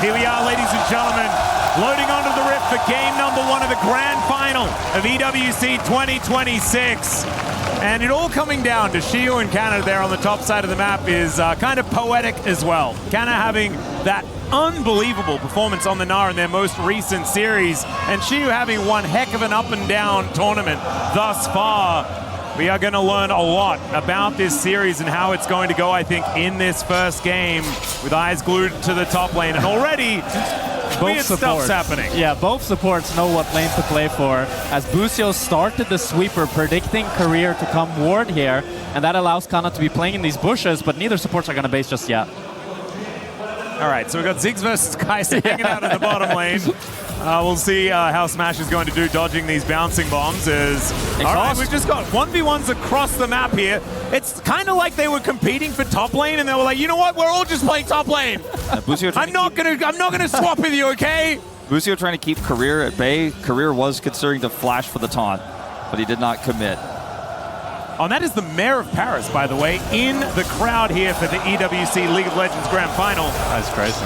Here we are, ladies and gentlemen, loading onto the Rift for game number 1 of the Grand Final of EWC 2026. And it all coming down to Shiyu and Kana there on the top side of the map is kind of poetic as well. Kana having that unbelievable performance on the Gnar in their most recent series, and Shiyu having one heck of an up and down tournament thus far. We are going to learn a lot about this series and how it's going to go, I think, in this first game, with eyes glued to the top lane. And already, weird stuff's happening. Yeah, both supports know what lane to play for, as Busio started the sweeper, predicting Career to come ward here, and that allows Kana to be playing in these bushes, but neither supports are going to base just yet. All right, so we've got Ziggs versus Kai'Sa hanging out in the bottom lane. We'll see how Smash is going to do dodging these bouncing bombs. All right, we've just got 1v1s across the map here. It's kind of like they were competing for top lane, and they were like, you know what? We're all just playing top lane. I'm not gonna swap with you, okay? Busio trying to keep Career at bay. Career was considering to flash for the taunt, but he did not commit. Oh, and that is the Mayor of Paris, by the way, in the crowd here for the EWC League of Legends Grand Final. That's crazy.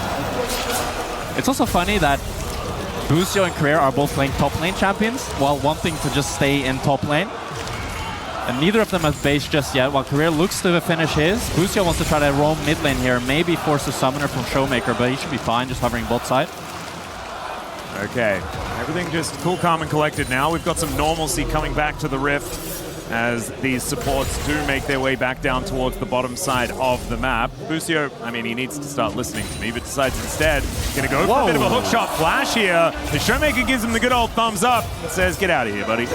It's also funny that Busio and Career are both playing top lane champions while wanting to just stay in top lane. And neither of them has base just yet. While Career looks to finish his, Busio wants to try to roam mid lane here, maybe force a summoner from Showmaker, but he should be fine just hovering bot side. Okay, everything just cool, calm, and collected now. We've got some normalcy coming back to the Rift as these supports do make their way back down towards the bottom side of the map. Busio, I mean, he needs to start listening to me, but decides instead going to go for a bit of a hookshot flash here. The Showmaker gives him the good old thumbs up and says, get out of here, buddy.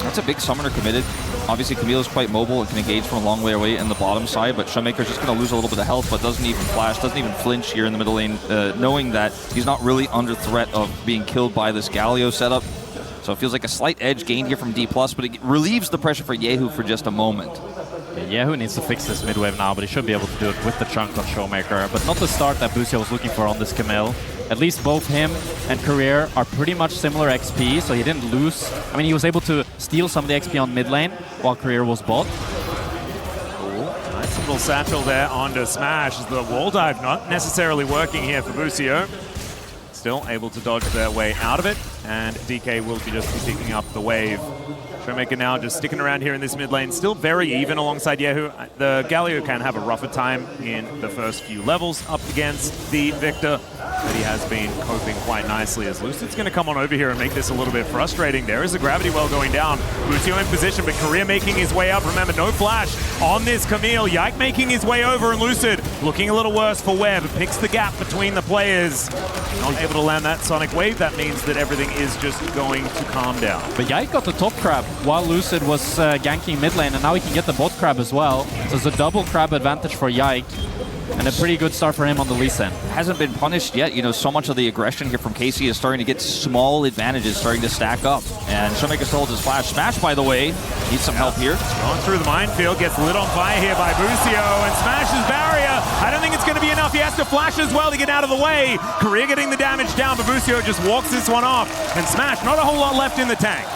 That's a big summoner committed. Obviously, Camille's quite mobile and can engage from a long way away in the bottom side, but Showmaker's just going to lose a little bit of health, but doesn't even flash, doesn't even flinch here in the middle lane, knowing that he's not really under threat of being killed by this Galio setup. So it feels like a slight edge gained here from Dplus, but it relieves the pressure for Yehu for just a moment. Yeah, Yehu needs to fix this mid wave now, but he should be able to do it with the chunk on Showmaker. But not the start that Busio was looking for on this Camille. At least both him and Career are pretty much similar XP, so he didn't lose. I mean, he was able to steal some of the XP on mid lane while Career was bot. Cool. Nice little satchel there onto Smash. The wall dive not necessarily working here for Busio. Still able to dodge their way out of it, and DK will just be picking up the wave. Showmaker now just sticking around here in this mid lane, still very even alongside Yehu. The Galio can have a rougher time in the first few levels up against the Victor, but he has been coping quite nicely as Lucid's going to come on over here and make this a little bit frustrating. There is a gravity well going down. Busio in position, but Career making his way up. Remember, no flash on this Camille. Yike making his way over, and Lucid looking a little worse for Webb. Picks the gap between the players. Not able to land that Sonic Wave. That means that everything is just going to calm down. But Yike got the top crab while Lucid was ganking mid lane, and now he can get the bot crab as well. So it's a double crab advantage for Yike, and a pretty good start for him on the Lee Sin. Hasn't been punished yet. You know, so much of the aggression here from KC is starting to get small advantages starting to stack up. And Showmaker still holds his flash. Smash, by the way, needs some help here. Going through the minefield, gets lit on fire here by Busio, and Smash's barrier. I don't think it's going to be enough. He has to flash as well to get out of the way. Career getting the damage down, but Busio just walks this one off. And Smash, not a whole lot left in the tank.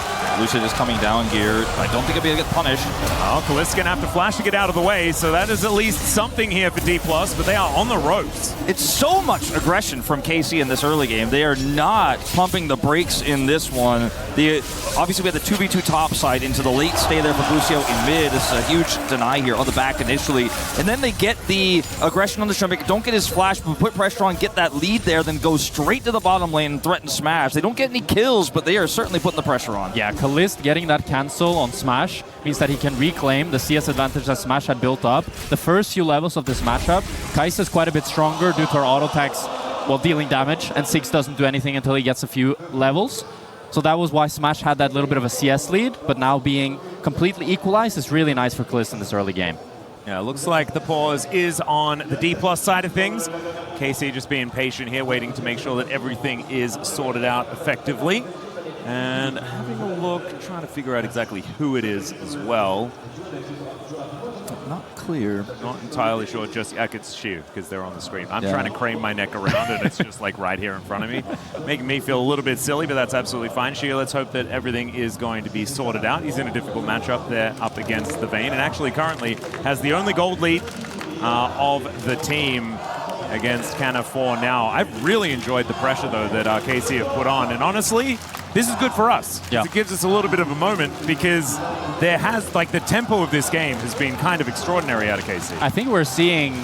Lucid is coming down gear. I don't think he'll be able to get punished. Oh, Kalista's going to have to flash to get out of the way, so that is at least something here for Dplus, but they are on the ropes. It's so much aggression from KC in this early game. They are not pumping the brakes in this one. Obviously, we had the 2v2 top side into the late stay there for Busio in mid. This is a huge deny here on the back initially. And then they get the aggression on the Showmaker, don't get his flash, but put pressure on, get that lead there, then go straight to the bottom lane and threaten Smash. They don't get any kills, but they are certainly putting the pressure on. Yeah, Kalist getting that cancel on Smash means that he can reclaim the CS advantage that Smash had built up. The first few levels of this matchup, Kai'Sa is quite a bit stronger due to her auto attacks while dealing damage, and Six doesn't do anything until he gets a few levels. So that was why Smash had that little bit of a CS lead, but now being completely equalized is really nice for Kalist in this early game. Yeah, looks like the pause is on the Dplus side of things. KC just being patient here, waiting to make sure that everything is sorted out effectively. And having a look, trying to figure out exactly who it is as well. Not clear. Not entirely sure. Just it's Shiyu, because they're on the screen. I'm trying to crane my neck around it. It's just like right here in front of me. Making me feel a little bit silly, but that's absolutely fine. Shiyu, let's hope that everything is going to be sorted out. He's in a difficult matchup there up against the Vayne, and actually currently has the only gold lead of the team against Canna 4 now. I've really enjoyed the pressure, though, that KC have put on. And honestly, this is good for us. Yeah. It gives us a little bit of a moment because there has, like, the tempo of this game has been kind of extraordinary out of KC. I think we're seeing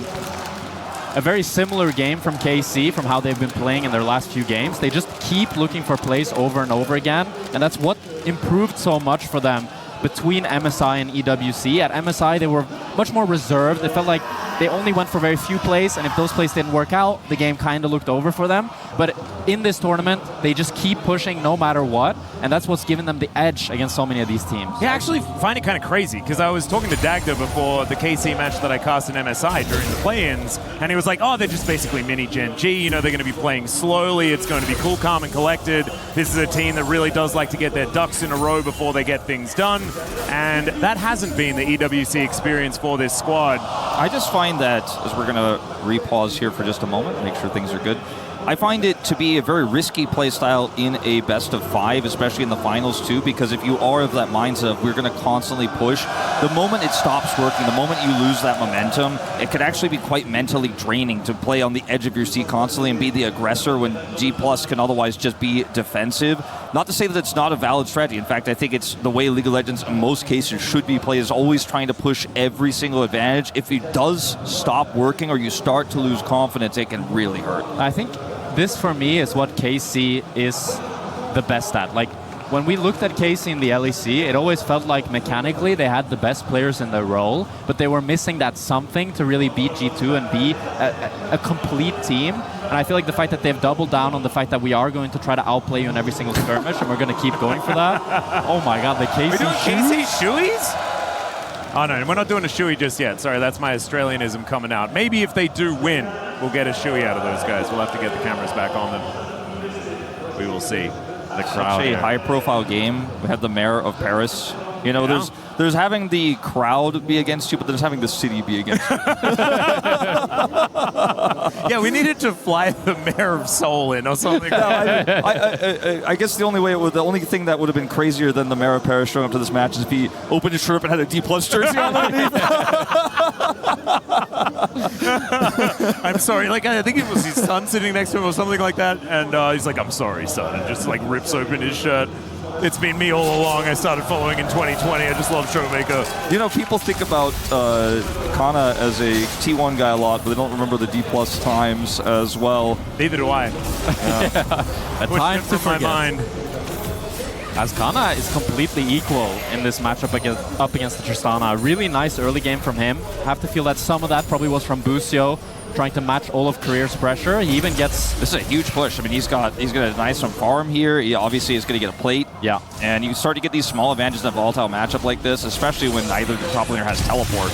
a very similar game from KC from how they've been playing in their last few games. They just keep looking for plays over and over again, and that's what improved so much for them between MSI and EWC. At MSI, they were much more reserved. It felt like they only went for very few plays, and if those plays didn't work out, the game kind of looked over for them. But in this tournament, they just keep pushing no matter what, and that's what's given them the edge against so many of these teams. Yeah, I actually find it kind of crazy, because I was talking to Dagda before the KC match that I cast in MSI during the play-ins, and he was like, oh, they're just basically mini Gen G, you know, they're going to be playing slowly, it's going to be cool, calm, and collected. This is a team that really does like to get their ducks in a row before they get things done, and that hasn't been the EWC experience for this squad. I just find that, as we're going to re-pause here for just a moment, make sure things are good, I find it to be a very risky play style in a best of 5, especially in the finals too, because if you are of that mindset of we're going to constantly push, the moment it stops working, the moment you lose that momentum, it could actually be quite mentally draining to play on the edge of your seat constantly and be the aggressor when Dplus can otherwise just be defensive. Not to say that it's not a valid strategy. In fact, I think it's the way League of Legends in most cases should be played, is always trying to push every single advantage. If it does stop working or you start to lose confidence, it can really hurt. I think this, for me, is what KC is the best at. Like, when we looked at KC in the LEC, it always felt like mechanically they had the best players in their role, but they were missing that something to really beat G2 and be a complete team. And I feel like the fact that they've doubled down on the fact that we are going to try to outplay you in every single skirmish, and we're going to keep going for that. Oh my god, the KC shoeies? Oh no, we're not doing a shoey just yet. Sorry, that's my Australianism coming out. Maybe if they do win, we'll get a shoey out of those guys. We'll have to get the cameras back on them. We will see. The crowd. Such a high-profile game. We have the mayor of Paris. You know, there's having the crowd be against you, but there's having the city be against you. Yeah, we needed to fly the mayor of Seoul in or something. I guess the only thing that would have been crazier than the mayor of Paris showing up to this match is if he opened his shirt up and had a Dplus jersey on underneath. I'm sorry. Like, I think it was his son sitting next to him or something like that, and he's like, "I'm sorry, son," and just like rips open his shirt. It's been me all along. I started following in 2020. I just love Showmaker. You know, people think about Kana as a T1 guy a lot, but they don't remember the Dplus times as well. Neither do I. A time to forget. My mind. As Kana is completely equal in this matchup up against the Tristana. A really nice early game from him. Have to feel that some of that probably was from Busio, trying to match all of Career's pressure. He even gets... This is a huge push. I mean, he's got a nice farm here. He obviously is going to get a plate. Yeah. And you start to get these small advantages in a volatile matchup like this, especially when neither the top laner has teleport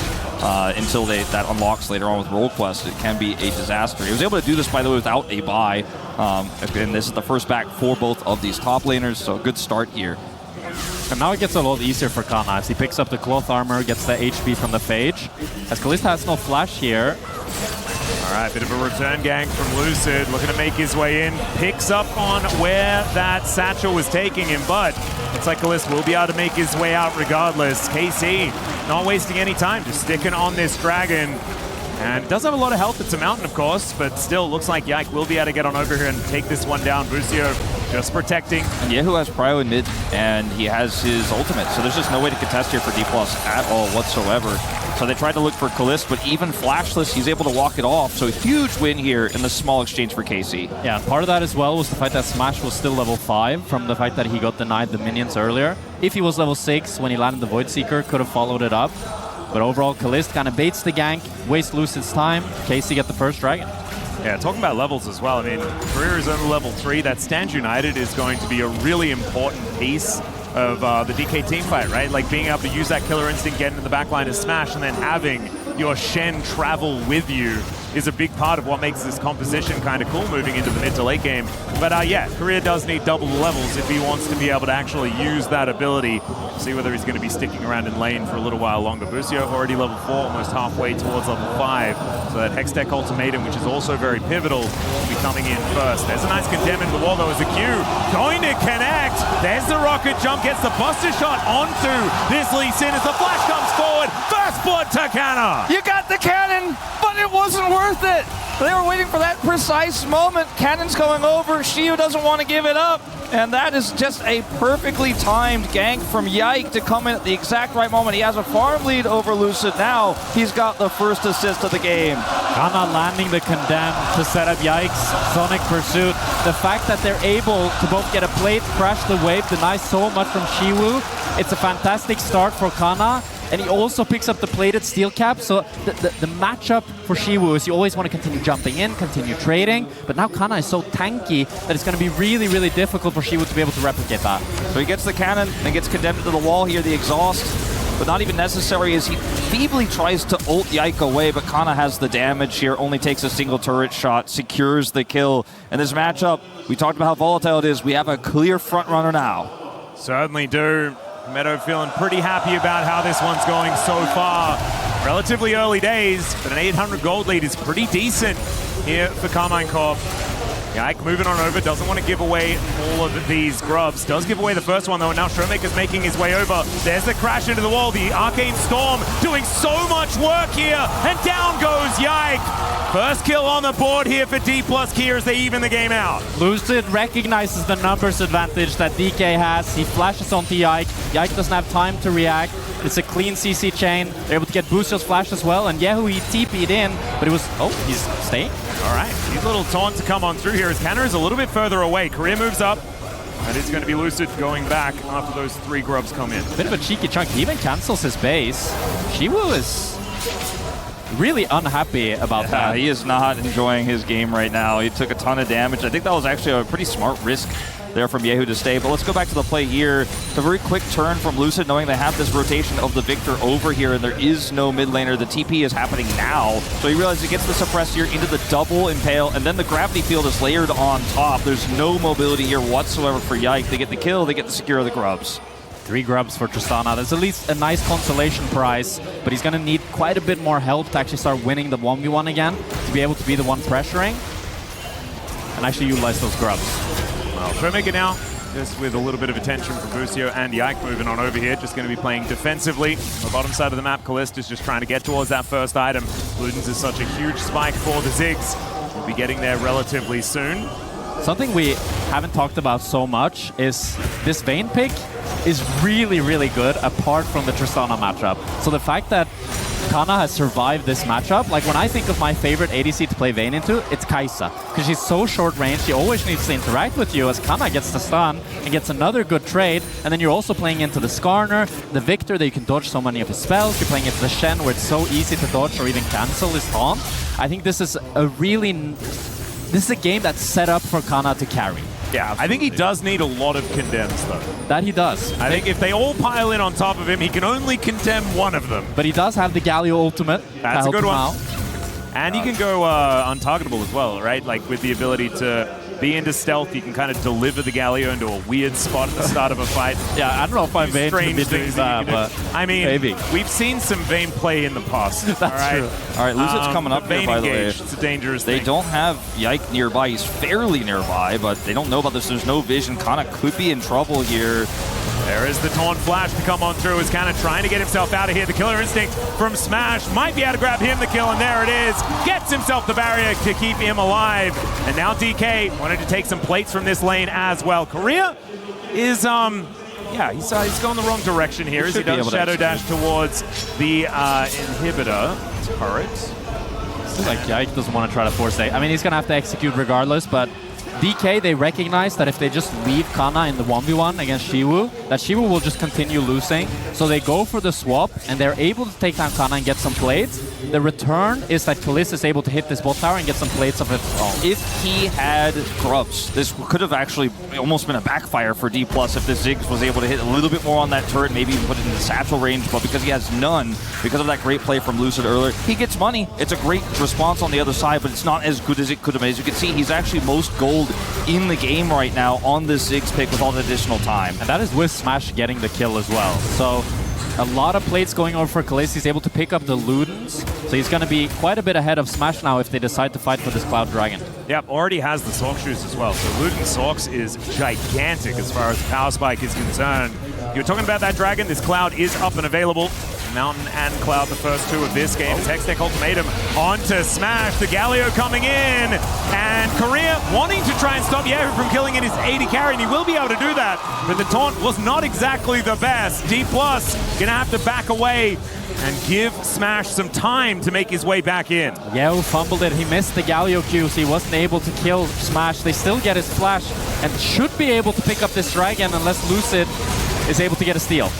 until that unlocks later on with Roll Quest. It can be a disaster. He was able to do this, by the way, without a buy. And this is the first back for both of these top laners, so a good start here. And now it gets a lot easier for Kana as he picks up the cloth armor, gets the HP from the Phage. As Kalista has no flash here. All right, bit of a return gang from Lucid, looking to make his way in. Picks up on where that satchel was taking him, but looks like Kalista will be able to make his way out regardless. KC not wasting any time, just sticking on this dragon. And does have a lot of health. It's a mountain, of course, but still looks like Yike will be able to get on over here and take this one down. Busio just protecting. And Yehu has prio in mid, and he has his ultimate, so there's just no way to contest here for Dplus at all whatsoever. So they tried to look for Kalist, but even flashless, he's able to walk it off. So a huge win here in the small exchange for KC. Yeah, part of that as well was the fact that Smash was still level 5 from the fact that he got denied the minions earlier. If he was level 6 when he landed the Void Seeker, could have followed it up. But overall, Kalist kind of baits the gank, wastes Lucid's time. KC get the first dragon. Yeah, talking about levels as well. I mean, Career is only level 3. That Stand United is going to be a really important piece of the DK team fight, right? Like being able to use that killer instinct, get into the backline and smash, and then having your Shen travel with you is a big part of what makes this composition kind of cool moving into the mid to late game. But yeah, Career does need double the levels if he wants to be able to actually use that ability. See whether he's going to be sticking around in lane for a little while longer. Busio already level 4, almost halfway towards level 5. So that Hextech Ultimatum, which is also very pivotal, will be coming in first. There's a nice condemn into the wall though as a Q. Going to connect. There's the rocket jump, gets the buster shot onto this Lee Sin as the flash comes forward. First blood to Kana. You got the cannon, but it wasn't worth it. They were waiting for that precise moment. Cannon's going over. Shiu doesn't want to give it up. And that is just a perfectly timed gank from Yike to come in at the exact right moment. He has a farm lead over Lucid. Now he's got the first assist of the game. Kana landing the condemn to set up Yike's Sonic Pursuit. The fact that they're able to both get a plate, crash the wave, deny so much from Shiwu. It's a fantastic start for Kana. And he also picks up the plated steel cap, so the matchup for Shiwu is you always want to continue jumping in, continue trading, but now Kana is so tanky that it's going to be really, really difficult for Shiwu to be able to replicate that. So he gets the cannon and gets condemned to the wall here, the exhaust, but not even necessary as he feebly tries to ult Yike away, but Kana has the damage here, only takes a single turret shot, secures the kill. And this matchup, we talked about how volatile it is, we have a clear front runner now. Certainly do. Meadow feeling pretty happy about how this one's going so far. Relatively early days, but an 800 gold lead is pretty decent here for Karmine Corp. Yike moving on over, doesn't want to give away all of these grubs. Does give away the first one though, and now Showmaker's making his way over. There's the crash into the wall, the Arcane Storm doing so much work here, and down goes Yike. First kill on the board here for Dplus KIA as they even the game out. Lucid recognizes the numbers advantage that DK has. He flashes onto Yike. Yike doesn't have time to react. It's a clean CC chain. They're able to get Boostio's flash as well, and Yehu he TP'd in, but it was, oh, he's staying. All right, these little taunt to come on through here as Canner is a little bit further away. Korea moves up, and it's going to be Lucid going back after those 3 grubs come in. Bit of a cheeky chunk. He even cancels his base. Shiwu is really unhappy about that. He is not enjoying his game right now. He took a ton of damage. I think that was actually a pretty smart risk there from Yehu to stay. But let's go back to the play here. It's a very quick turn from Lucid, knowing they have this rotation of the Victor over here, and there is no mid laner. The TP is happening now. So he realizes he gets the suppress here into the double impale, and then the gravity field is layered on top. There's no mobility here whatsoever for Yike. They get the kill, they get the secure the grubs. 3 grubs for Tristana. There's at least a nice consolation prize, but he's going to need quite a bit more help to actually start winning the 1v1 again, to be able to be the one pressuring and actually utilize those grubs. Well, Showmaker now, just with a little bit of attention from Busio and Yike moving on over here, just going to be playing defensively. On the bottom side of the map, Callista's just trying to get towards that first item. Ludens is such a huge spike for the Ziggs. We'll be getting there relatively soon. Something we haven't talked about so much is this Vayne pick is really, really good apart from the Tristana matchup. So the fact that Kana has survived this matchup, like when I think of my favorite ADC to play Vayne into, it's Kai'Sa. Because she's so short range, she always needs to interact with you as Kana gets the stun and gets another good trade. And then you're also playing into the Skarner, the Victor that you can dodge so many of his spells. You're playing into the Shen where it's so easy to dodge or even cancel his taunt. I think this is a game that's set up for Kana to carry. Yeah, I think he does need a lot of condemns, though. That he does. I think if they all pile in on top of him, he can only condemn one of them. But he does have the Galio ultimate. That's a good one. Out. And he can go untargetable as well, right? Like with the ability to be into stealth, you can kind of deliver the Galio into a weird spot at the start of a fight. Yeah, I don't know if I'm Vayne to be doing that, but I mean, maybe. We've seen some Vayne play in the past. That's true. All right, Lucid's coming up here, by the way. It's a dangerous They thing. don't have Yike nearby. He's fairly nearby, but they don't know about this. There's no vision. Kana could be in trouble here. There is the taunt flash to come on through. Is kind of trying to get himself out of here. The killer instinct from Smash might be able to grab him the kill, and there it is. Gets himself the barrier to keep him alive. And now DK wanted to take some plates from this lane as well. Korea is, yeah, he's going the wrong direction here as he does shadow dash towards the inhibitor turret. Seems like Yike doesn't want to try to force it. I mean, he's going to have to execute regardless, but DK, they recognize that if they just leave Kana in the 1v1 against Shiwu, that Shiwu will just continue losing. So they go for the swap, and they're able to take down Kana and get some plates. The return is that Kalista is able to hit this bot tower and get some plates of its own. If he had grubs, this could have actually almost been a backfire for Dplus if the Ziggs was able to hit a little bit more on that turret, maybe even put it in the satchel range, but because he has none, because of that great play from Lucid earlier, he gets money. It's a great response on the other side, but it's not as good as it could have been. As you can see, he's actually most gold in the game right now on this Ziggs pick with all the additional time. And that is with Smash getting the kill as well. So a lot of plates going over for Kalista. He's able to pick up the Ludens. So he's going to be quite a bit ahead of Smash now if they decide to fight for this Cloud Dragon. Yep, already has the Sock Shoes as well. So Luden Socks is gigantic as far as the power spike is concerned. You were talking about that Dragon. This Cloud is up and available. Mountain and Cloud, the first two of this game. Hextech Ultimatum onto Smash. The Galio coming in. And Korea wanting to try and stop Yehu from killing in his AD carry, and he will be able to do that. But the taunt was not exactly the best. Dplus gonna have to back away and give Smash some time to make his way back in. Yehu fumbled it. He missed the Galio Q, so he wasn't able to kill Smash. They still get his flash and should be able to pick up this Dragon unless Lucid is able to get a steal.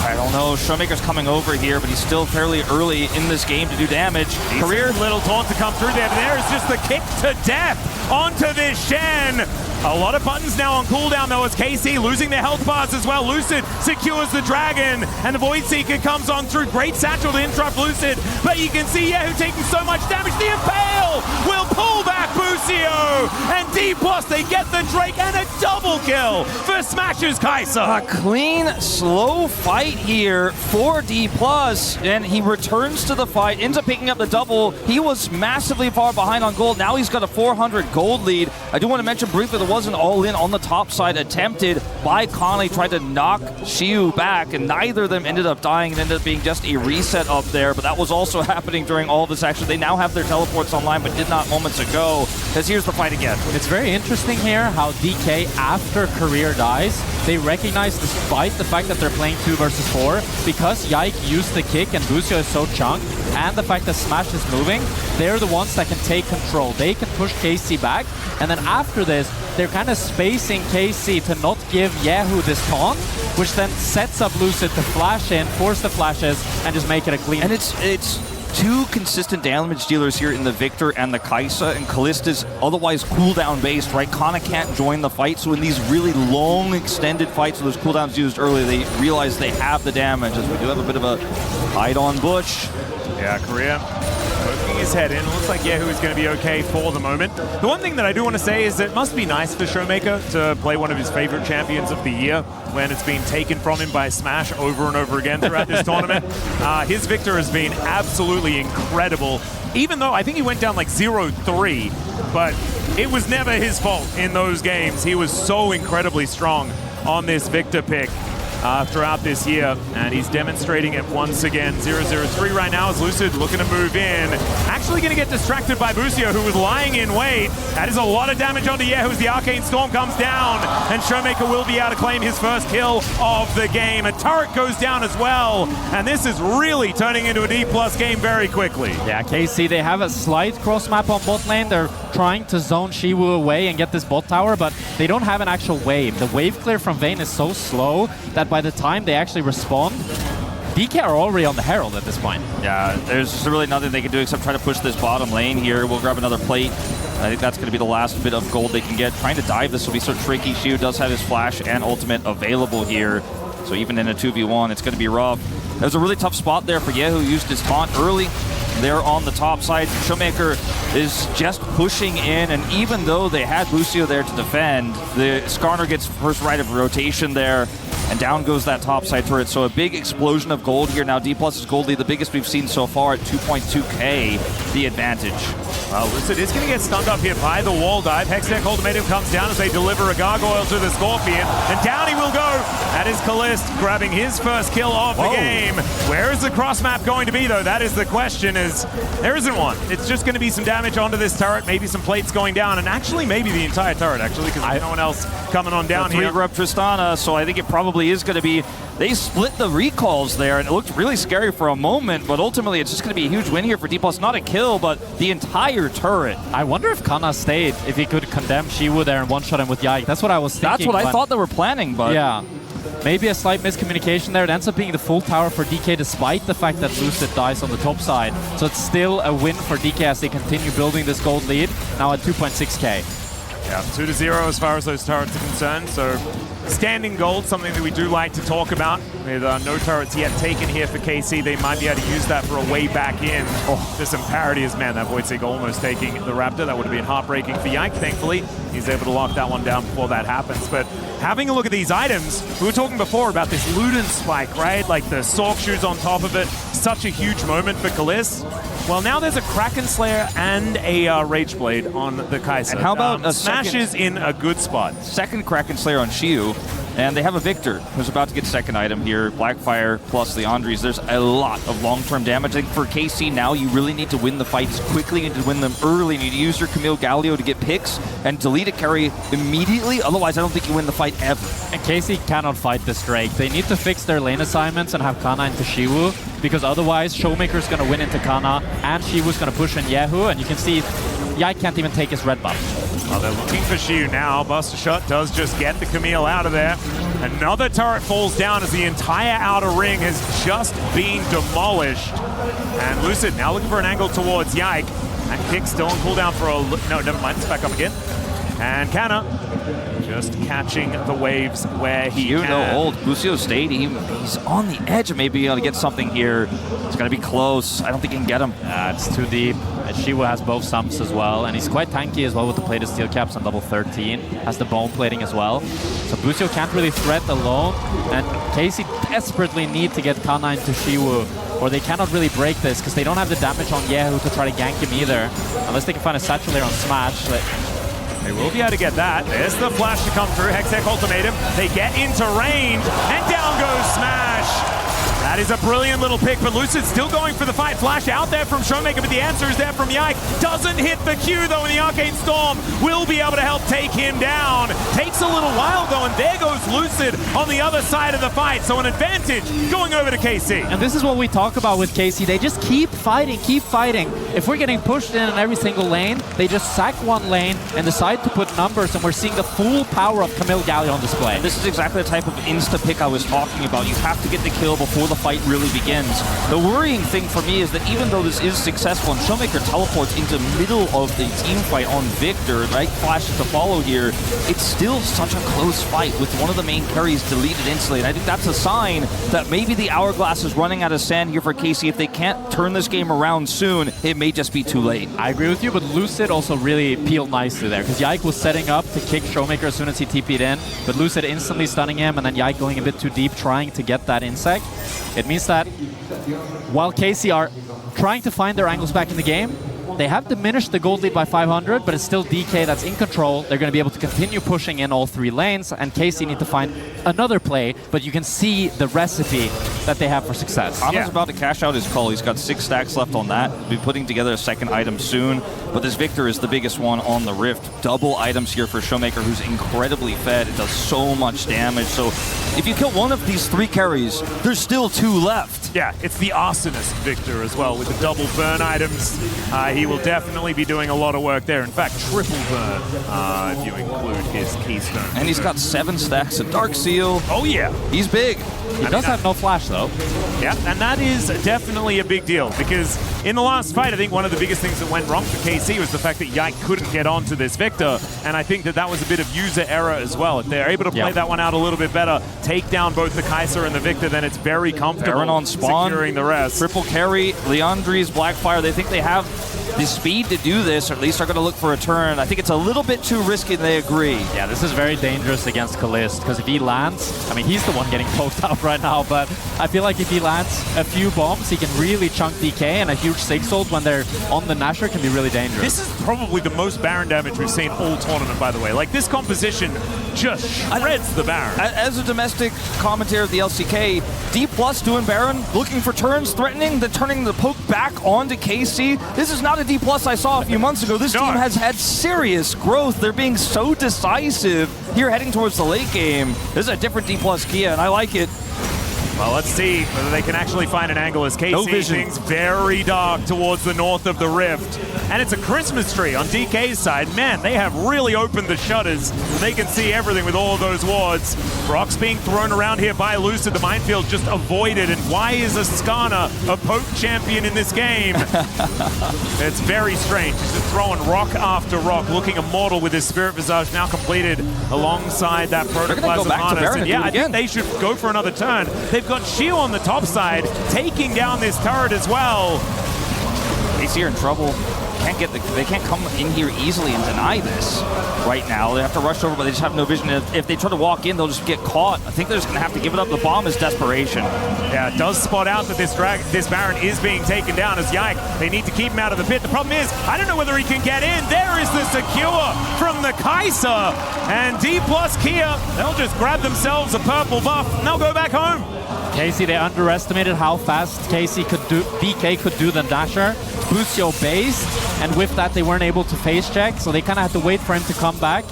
I don't know. Showmaker's coming over here, but he's still fairly early in this game to do damage. Career little taunt to come through there, but there's just the kick to death onto this Shen. A lot of buttons now on cooldown though as KC losing their health bars as well. Lucid secures the Dragon and the Void Seeker comes on through. Great satchel to interrupt Lucid, but you can see Yehu taking so much damage. The Impale will pull back Busio, and Dplus, they get the Drake and a double kill for Smash's Kaisa. A clean, slow fight here for Dplus, and he returns to the fight, ends up picking up the double. He was massively far behind on gold. Now he's got a 400 gold lead. I do want to mention briefly there was an all-in on the top side attempted by Conley, tried to knock Shiu back, and neither of them ended up dying. It ended up being just a reset up there, but that was also happening during all of this action. They now have their teleports online, but did not moments ago, because here's the fight again. It's very interesting here how DK, after Career dies, they recognize, despite the fact that they're playing 2 versus 4, because Yike used the kick and Busio is so chunked, and the fact that Smash is moving, they're the ones that can take control. They can push KC back, and then after this, they're kind of spacing KC to not give Yehu this taunt, which then sets up Lucid to flash in, force the flashes, and just make it a clean. And it's two consistent damage dealers here in the Victor and the Kaisa, and Callista's otherwise cooldown based, right? Kana can't join the fight, so in these really long extended fights with those cooldowns used early, they realize they have the damage, as we do have a bit of a hide on Bush. Yeah, Korea poking his head in. Looks like Yehu is going to be okay for the moment. The one thing that I do want to say is that it must be nice for Showmaker to play one of his favorite champions of the year when it's been taken from him by Smash over and over again throughout this tournament. His Victor has been absolutely incredible, even though I think he went down like 0-3, but it was never his fault in those games. He was so incredibly strong on this Victor pick throughout this year, and he's demonstrating it once again. 0-0-3 right now as Lucid looking to move in. Actually going to get distracted by Busio, who was lying in wait. That is a lot of damage onto Yehu as the Arcane Storm comes down, and Showmaker will be able to claim his first kill of the game. A turret goes down as well, and this is really turning into a Dplus game very quickly. Yeah, KC, they have a slight cross map on bot lane. They're trying to zone Shiwu away and get this bot tower, but they don't have an actual wave. The wave clear from Vayne is so slow that by the time they actually respond, DK are already on the Herald at this point. Yeah, there's really nothing they can do except try to push this bottom lane here. We'll grab another plate. I think that's going to be the last bit of gold they can get. Trying to dive this will be so tricky. Shiu does have his flash and ultimate available here, so even in a 2v1, it's going to be rough. There's a really tough spot there for Yehu, used his taunt early. They're on the top side. Showmaker is just pushing in, and even though they had Busio there to defend, the Skarner gets first right of rotation there, and down goes that top side turret. So a big explosion of gold here. Now Dplus's gold lead, the biggest we've seen so far at 2.2k, the advantage. Well, Lucid is going to get stunned up here by the wall dive. Hextech Ultimatum comes down as they deliver a gargoyle to the Scorpion, and down he will go. That is Callist grabbing his first kill of the game. Where is the cross map going to be, though? That is the question, is there isn't one. It's just going to be some damage onto this turret, maybe some plates going down, and actually maybe the entire turret, actually, because there's no one else coming on down here. 3 rep Tristana, so I think it probably is going to be, they split the recalls there, and it looked really scary for a moment, but ultimately it's just going to be a huge win here for Dplus. Not a kill, but the entire turret. I wonder if Kana stayed, if he could condemn Shiwu there and one-shot him with Yike. That's what I was thinking. That's what I thought they were planning, but... Yeah. Maybe a slight miscommunication there. It ends up being the full tower for DK despite the fact that Lucid dies on the top side. So it's still a win for DK as they continue building this gold lead, now at 2.6k. Yeah, 2-0 as far as those turrets are concerned. So standing gold, something that we do like to talk about. With no turrets yet taken here for KC, they might be able to use that for a way back in. Oh, there's some parity as, man, that Voidseek almost taking the Raptor. That would have been heartbreaking for Yike. Thankfully, he's able to lock that one down before that happens. But having a look at these items, we were talking before about this Luden spike, right? Like the Sork shoes on top of it. Such a huge moment for Kalist. Well, now there's a Kraken Slayer and a Rage Blade on the Kaisa. And how about a Smash is in a good spot. Second Kraken Slayer on Shiu. And they have a Victor who's about to get second item here. Blackfire plus the Andres. There's a lot of long-term damage. I think for KC now, you really need to win the fights quickly and to win them early. You need to use your Camille Galio to get picks and delete a carry immediately. Otherwise, I don't think you win the fight ever. And KC cannot fight this Drake. They need to fix their lane assignments and have Kana into Shiwu, because otherwise Showmaker's going to win into Kana and Shiwu's going to push in Yehu, and you can see Yike can't even take his red buff. Well, they're looking for Shiu now. Buster Shot does just get the Camille out of there. Another turret falls down as the entire outer ring has just been demolished. And Lucid now looking for an angle towards Yike. That kick still on cooldown for a... No, never mind. It's back up again. And Kana just catching the waves where he can. No hold. Lucio stayed. He's on the edge of maybe able to get something here. It's going to be close. I don't think he can get him. It's too deep. Shiwu has both sumps as well, and he's quite tanky as well with the plated steel caps on level 13. Has the bone plating as well. So Lucio can't really threat alone, and KC desperately need to get Kana into Shiwu, or they cannot really break this because they don't have the damage on Yehu to try to gank him either, unless they can find a satchel there on Smash. They will be able to get that. There's the flash to come through. Hextech ultimatum. They get into range, and down goes Smash. That is a brilliant little pick, but Lucid still going for the fight. Flash out there from Showmaker, but the answer is there from Yike. Doesn't hit the Q, though, and the Arcane Storm will be able to help take him down. Takes a little while, though, and there goes Lucid on the other side of the fight. So an advantage going over to KC. And this is what we talk about with KC. They just keep fighting, keep fighting. If we're getting pushed in every single lane, they just sack one lane and decide to put numbers, and we're seeing the full power of Camille Galio on display. And this is exactly the type of insta-pick I was talking about. You have to get the kill before the fight really begins. The worrying thing for me is that even though this is successful and Showmaker teleports into middle of the team fight on Victor, right, flashes to follow here, it's still such a close fight with one of the main carries deleted instantly. And I think that's a sign that maybe the hourglass is running out of sand here for KC. If they can't turn this game around soon, it may just be too late. I agree with you, but Lucid also really peeled nicely there, because Yike was setting up to kick Showmaker as soon as he TP'd in, but Lucid instantly stunning him, and then Yike going a bit too deep, trying to get that insect. It means that while KC are trying to find their angles back in the game, they have diminished the gold lead by 500, but it's still DK that's in control. They're going to be able to continue pushing in all three lanes, and KC need to find another play, but you can see the recipe that they have for success. Ana's about to cash out his call. He's got 6 stacks left on that. He'll be putting together a second item soon, but this Victor is the biggest one on the Rift. Double items here for Showmaker, who's incredibly fed. It does so much damage. So if you kill one of these 3 carries, there's still 2 left. Yeah, it's the Arsonist Victor as well with the double burn items. He will definitely be doing a lot of work there. In fact, triple burn if you include his keystone. And he's got 7 stacks of Dark Seal. Oh yeah, he's big. He does have no flash though. Yeah, and that is definitely a big deal, because in the last fight, I think one of the biggest things that went wrong for KC was the fact that Yike couldn't get onto this Victor, and I think that that was a bit of user error as well. If they're able to play that one out a little bit better, take down both the Kai'Sa and the Victor, then it's very comfortable Baron on spawn, securing the rest. Triple carry, Leandri's Blackfire. They think they have the speed to do this, or at least are going to look for a turn. I think it's a little bit too risky, and they agree. Yeah, this is very dangerous against Kalist, because if he lands, I mean, he's the one getting poked out right now, but I feel like if he lands a few bombs, he can really chunk DK, and a huge 6-ult when they're on the Nasher can be really dangerous. This is probably the most Baron damage we've seen all tournament, by the way. Like, this composition just shreds the Baron. As a domestic commentator of the LCK, Dplus doing Baron, looking for turns, threatening, then turning the poke back onto KC. This is not a Dplus I saw a few months ago. This team has had serious growth. They're being so decisive here heading towards the late game. This is a different Dplus KIA, and I like it. Well, let's see whether they can actually find an angle as KC things very dark towards the north of the Rift. And it's a Christmas tree on DK's side. Man, they have really opened the shutters. They can see everything with all of those wards. Rocks being thrown around here by Lucid. The minefield just avoided. And why is Ascana a poke champion in this game? It's very strange. He's just throwing rock after rock, looking immortal with his Spirit Visage now completed alongside that Protoplasm Harness. And yeah, I think they should go for another turn. They've got Shio on the top side, taking down this turret as well. He's here in trouble. they can't come in here easily and deny this right now. They have to rush over, but they just have no vision. If they try to walk in, they'll just get caught. I think they're just going to have to give it up. The bomb is desperation. Yeah, it does spot out that this Baron is being taken down as Yike. They need to keep him out of the pit. The problem is, I don't know whether he can get in. There is the secure from the Kai'Sa. And Dplus KIA, they'll just grab themselves a purple buff and they'll go back home. KC, they underestimated how fast DK could do the dasher. Busio based, and with that they weren't able to face check, so they kind of had to wait for him to come back.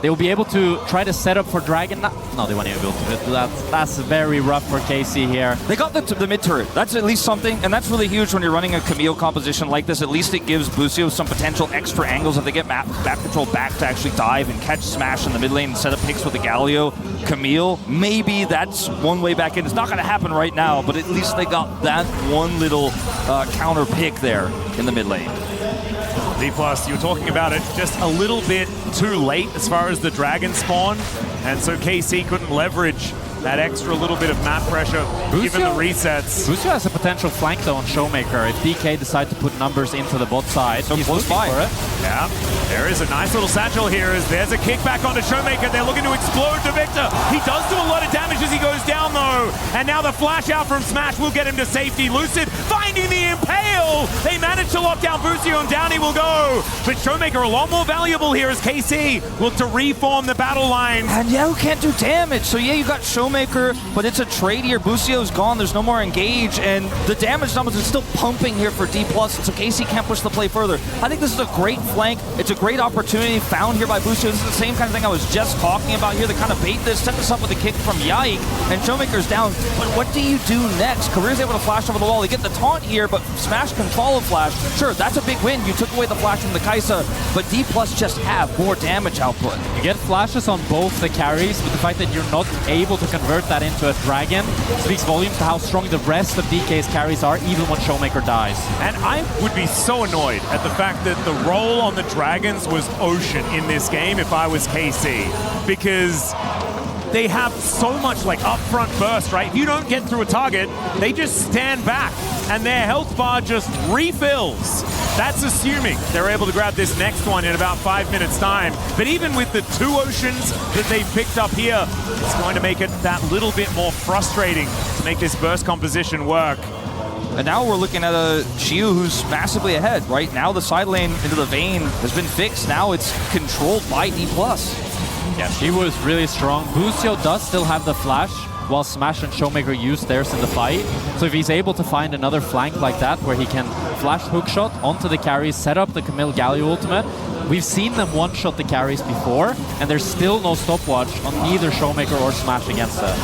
They will be able to try to set up for Dragon. No, they weren't able to do that. That's very rough for KC here. They got the mid turret. That's at least something, and that's really huge when you're running a Camille composition like this. At least it gives Busio some potential extra angles if they get map control back to actually dive and catch Smash in the mid lane and set up picks with the Galio. Camille, maybe that's one way back in. It's not going to happen right now, but at least they got that one little counter pick there in the mid lane. Dplus, you were talking about it just a little bit too late as far as the Dragon spawn, and so KC couldn't leverage that extra little bit of map pressure given the resets. Busio has a potential flank though on Showmaker if DK decide to put numbers into the bot side. So he's close looking by. for it. Yeah, there is a nice little satchel here as there's a kickback onto Showmaker. They're looking to explode to Victor. He does do a lot of damage as he goes down though. And now the flash out from Smash will get him to safety. Lucid finding the impale. They manage to lock down Busio and down he will go. But Showmaker a lot more valuable here as KC look to reform the battle lines. And Yao can't do damage. So yeah, you got Showmaker, but it's a trade here. Busio's gone. There's no more engage. And the damage numbers are still pumping here for Dplus. So KC can't push the play further. I think this is a great flank. It's a great opportunity found here by Busio. This is the same kind of thing I was just talking about here. They kind of bait this, set this up with a kick from Yike, and Showmaker's down. But what do you do next? Career's able to flash over the wall. They get the taunt here, but Smash can follow flash. Sure, that's a big win. You took away the flash from the Kai'Sa, but Dplus just have more damage output. You get flashes on both the carries, but the fact that you're not able to convert that into a Dragon speaks volumes to how strong the rest of DK's carries are, even when Showmaker dies. And I would be so annoyed at the fact that the role on the Dragons was Ocean in this game if I was KC, because they have so much like upfront burst, right? If you don't get through a target, they just stand back and their health bar just refills. That's assuming they're able to grab this next one in about 5 minutes time. But even with the 2 Oceans that they've picked up here, it's going to make it that little bit more frustrating to make this burst composition work. And now we're looking at a Chiyu who's massively ahead. Right now the side lane into the Vayne has been fixed. Now it's controlled by Dplus. Yeah, she was really strong. Busio does still have the flash, while Smash and Showmaker use theirs in the fight. So if he's able to find another flank like that, where he can flash hookshot onto the carries, set up the Camille Galio ultimate, we've seen them one-shot the carries before, and there's still no stopwatch on either Showmaker or Smash against that.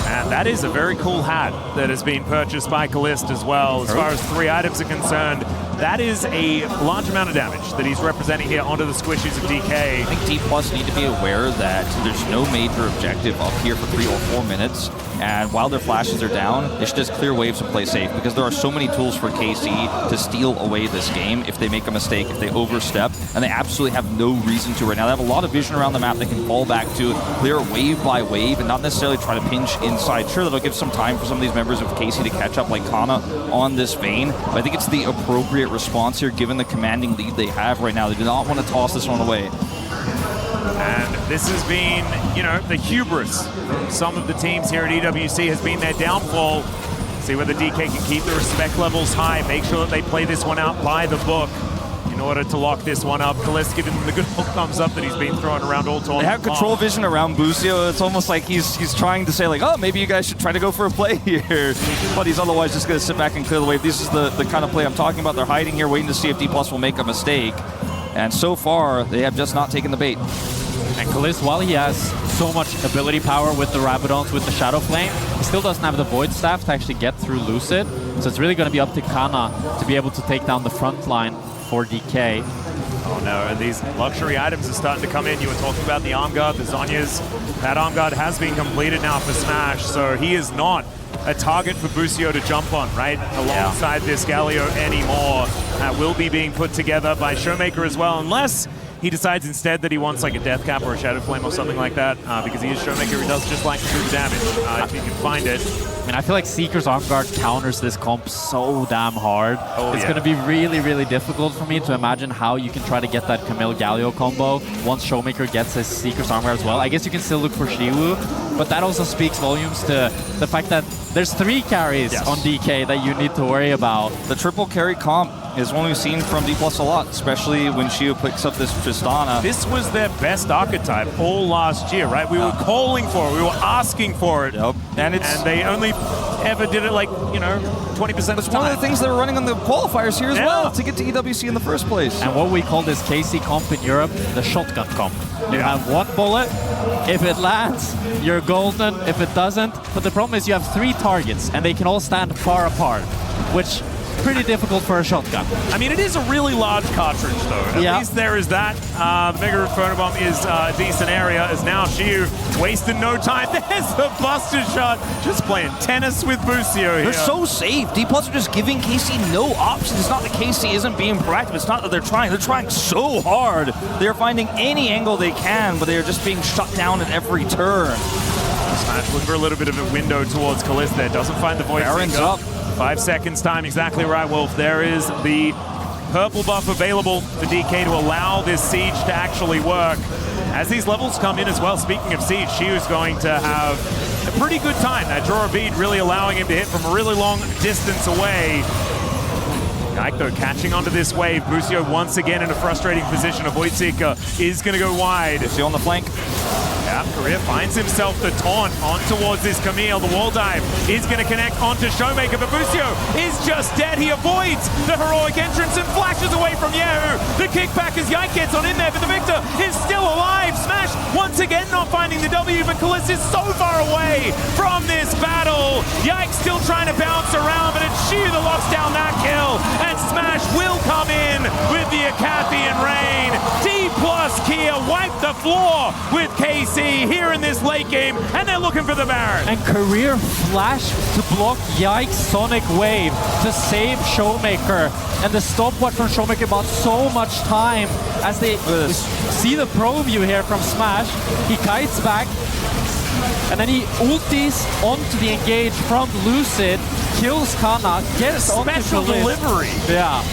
And that is a very cool hat that has been purchased by Kalist as well. As far as 3 items are concerned, that is a large amount of damage that he's representing here onto the squishies of DK. I think Dplus need to be aware that there's no major objective up here for 3 or 4 minutes. And while their flashes are down, they should just clear waves and play safe, because there are so many tools for KC to steal away this game if they make a mistake, if they overstep, and they absolutely have no reason to right now. They have a lot of vision around the map they can fall back to, clear wave by wave, and not necessarily try to pinch inside. Sure, that'll give some time for some of these members of KC to catch up like Kana on this Vayne, but I think it's the appropriate response here given the commanding lead they have right now. They do not want to toss this one away. And this has been, you know, the hubris from some of the teams here at EWC has been their downfall. See whether DK can keep the respect levels high, make sure that they play this one out by the book in order to lock this one up. Kalist giving him the good old thumbs up that he's been throwing around all tournament. They have control vision around Busio. It's almost like he's trying to say like, oh, maybe you guys should try to go for a play here. But he's otherwise just going to sit back and clear the wave. This is the kind of play I'm talking about. They're hiding here, waiting to see if Dplus will make a mistake. And so far, they have just not taken the bait. And Kalist, while he has so much ability power with the Rabadons, with the Shadow Flame, he still doesn't have the Void Staff to actually get through Lucid. So it's really going to be up to Kana to be able to take down the front line for DK. Oh no, and these luxury items are starting to come in. You were talking about the arm guard, the Zhonya's. That arm guard has been completed now for Smash, so he is not a target for Busio to jump on, right? Alongside this Galio anymore. That will be being put together by Showmaker as well, unless he decides instead that he wants like a Death Cap or a Shadow Flame or something like that, because he is Showmaker who does just like to do the damage, if he can find it. I mean, I feel like Seeker's On Guard counters this comp so damn hard. It's going to be really, really difficult for me to imagine how you can try to get that Camille Galio combo once Showmaker gets his Seeker's On Guard as well. I guess you can still look for Shiwu, but that also speaks volumes to the fact that there's 3 carries on DK that you need to worry about. The triple carry comp is one we've seen from Dplus a lot, especially when Shiwu picks up this Tristana. This was their best archetype all last year, right? We were calling for it, we were asking for it. Yep. And they only ever did it like, 20% of the time. It's one of the things they were running on the qualifiers here as well to get to EWC in the first place. And what we call this KC comp in Europe, the shotgun comp. You have 1 bullet, if it lands, you're golden, if it doesn't. But the problem is you have 3 targets and they can all stand far apart, which pretty difficult for a shotgun. I mean, it is a really large cartridge, though. At least there is that. The Mega Inferno Bomb is a decent area, as now Shiu wasting no time. There's the Buster Shot. Just playing tennis with Busio here. They're so safe. Dplus are just giving KC no options. It's not that KC isn't being proactive. It's not that they're trying. They're trying so hard. They're finding any angle they can, but they're just being shut down at every turn. Smash looking for a little bit of a window towards Kalista there. Doesn't find the Void Baron's Seeker. up. 5 seconds time, exactly right, Wolf. There is the purple buff available for DK to allow this siege to actually work. As these levels come in as well, speaking of siege, Shiu's going to have a pretty good time. That draw a bead really allowing him to hit from a really long distance away. Ike, though, catching onto this wave. Busio once again in a frustrating position. A Void Seeker is going to go wide. Busio on the flank. Yeah, Korea finds himself the taunt on towards this Camille. The wall dive is going to connect onto Showmaker, but Busio is just dead. He avoids the heroic entrance and flashes away from Yahoo. The kickback as Yike gets on in there, but the Victor is still alive. Smash once again not finding the W, but Kalista is so far away from this battle. Yike still trying to bounce around, but it's Shiu that locks down that kill, and Smash will come in with the Acathian Rain. Dplus KIA wipe the floor with KC here in this late game, and they're looking for the Baron. And career flash to block Yike's Sonic Wave to save Showmaker. And the stopwatch from Showmaker bought so much time as they see the pro view here from Smash. He kites back, and then he ultis onto the engage from Lucid, kills Kana, gets onto Special delivery. Yeah.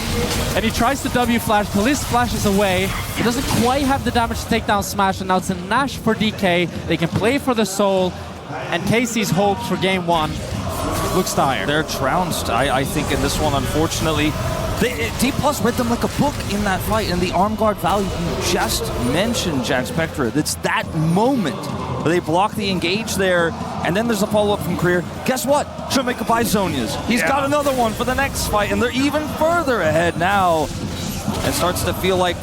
And he tries to W flash. Kalist flashes away. He doesn't quite have the damage to take down Smash, and now it's a Nash for DK. They can play for the soul, and KC's hopes for game 1 looks dire. They're trounced, I think, in this one, unfortunately. Dplus read them like a book in that fight, and the arm guard value you just mentioned, Jack Spectra. It's that moment where they block the engage there, and then there's a follow-up from Career. Guess what? Showmaker buys Zonias. He's got another one for the next fight, and they're even further ahead now. It starts to feel like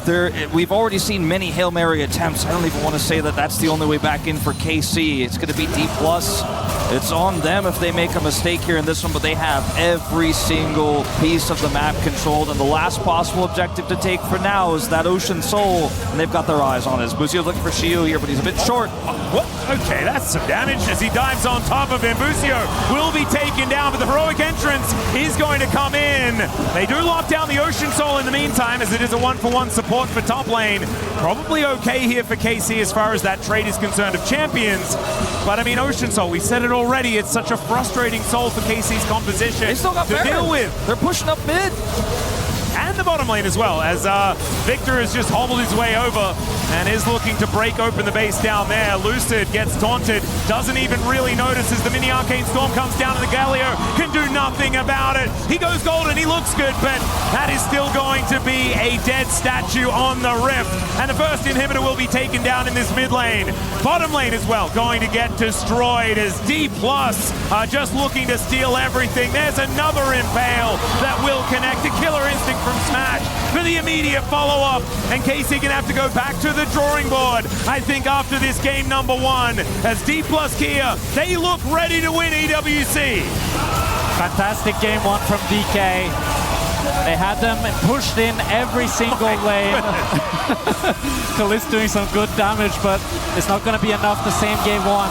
we've already seen many Hail Mary attempts. I don't even want to say that that's the only way back in for KC. It's going to be Dplus. It's on them if they make a mistake here in this one, but they have every single piece of the map controlled, and the last possible objective to take for now is that Ocean Soul, and they've got their eyes on it. Busio's looking for Shiu here, but he's a bit short. What? Okay, that's some damage as he dives on top of him. Busio will be taken down, but the heroic entrance is going to come in. They do lock down the Ocean Soul in the meantime, as it is a 1-for-1 support for top lane. Probably okay here for KC as far as that trade is concerned of champions. But I mean, Ocean Soul, we said it already, it's such a frustrating soul for KC's composition They still got to deal with. They're pushing up mid. And the bottom lane as well, as Victor has just hobbled his way over and is looking to break open the base down there. Lucid gets taunted, doesn't even really notice as the mini Arcane Storm comes down, and the Galio can do nothing about it. He goes golden, he looks good, but that is still going to be a dead statue on the Rift. And the first inhibitor will be taken down in this mid lane. Bottom lane as well, going to get destroyed as Dplus are just looking to steal everything. There's another Impale that will connect. A Killer Instinct from Smash for the immediate follow-up, and KC gonna have to go back to the drawing board, I think, after this game number 1, as Dplus KIA, they look ready to win EWC. Fantastic game 1 from DK. They had them pushed in every single lane. Kalist doing some good damage, but it's not going to be enough the same game 1.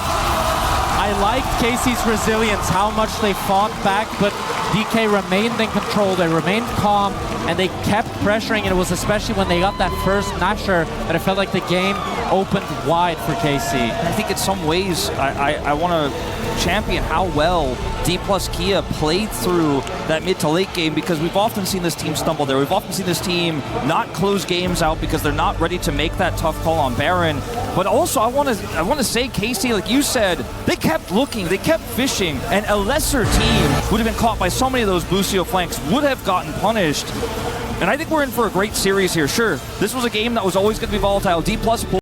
I liked KC's resilience, how much they fought back, but DK remained in control, they remained calm, and they kept pressuring, and it was especially when they got that first Nasher that it felt like the game opened wide for KC. I think in some ways, I want to champion how well Dplus KIA played through that mid to late game, because we've often seen this team stumble there. We've often seen this team not close games out because they're not ready to make that tough call on Baron. But also, I want to say, KC, like you said, they kept looking, they kept fishing, and a lesser team would have been caught by so many of those Busio flanks, would have gotten punished. And I think we're in for a great series here. Sure, this was a game that was always going to be volatile. Dplus